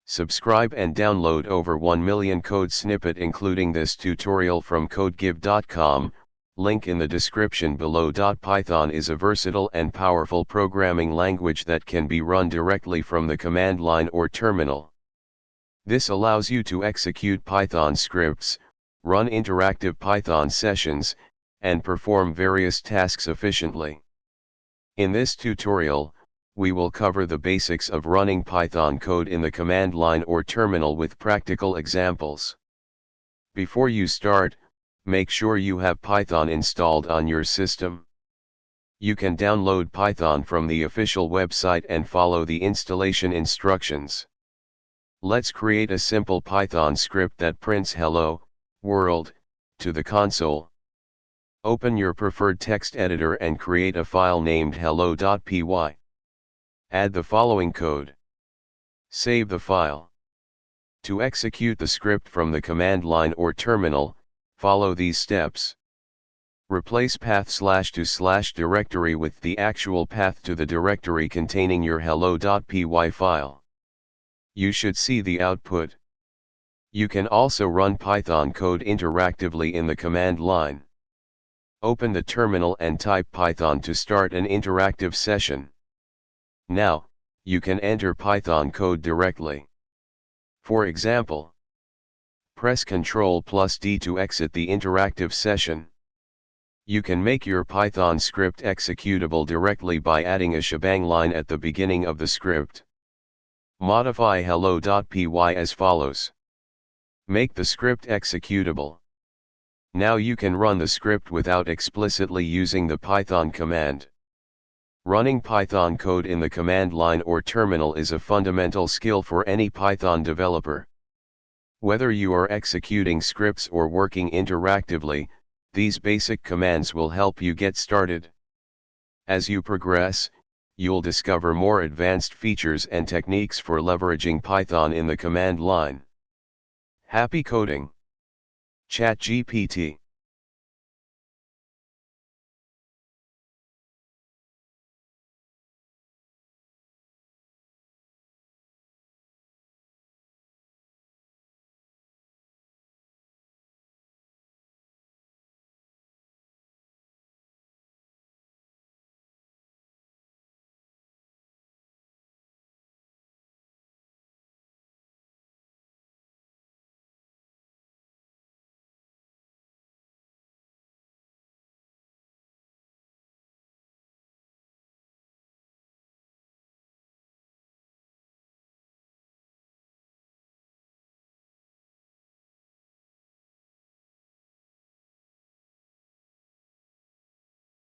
Subscribe and download over 1 million code snippet including this tutorial from codegive.com, link in the description below. Python is a versatile and powerful programming language that can be run directly from the command line or terminal. This allows you to execute Python scripts, run interactive Python sessions, and perform various tasks efficiently. In this tutorial, we will cover the basics of running Python code in the command line or terminal with practical examples. Before you start, make sure you have Python installed on your system. You can download Python from the official website and follow the installation instructions. Let's create a simple Python script that prints "Hello, world" to the console. Open your preferred text editor and create a file named hello.py. Add the following code. Save the file. To execute the script from the command line or terminal, follow these steps. Replace path /to/directory with the actual path to the directory containing your hello.py file. You should see the output. You can also run Python code interactively in the command line. Open the terminal and type Python to start an interactive session. Now, you can enter Python code directly. For example, press Ctrl+D to exit the interactive session. You can make your Python script executable directly by adding a shebang line at the beginning of the script. Modify hello.py as follows. Make the script executable. Now you can run the script without explicitly using the Python command. Running Python code in the command line or terminal is a fundamental skill for any Python developer. Whether you are executing scripts or working interactively, these basic commands will help you get started. As you progress, you'll discover more advanced features and techniques for leveraging Python in the command line. Happy coding! ChatGPT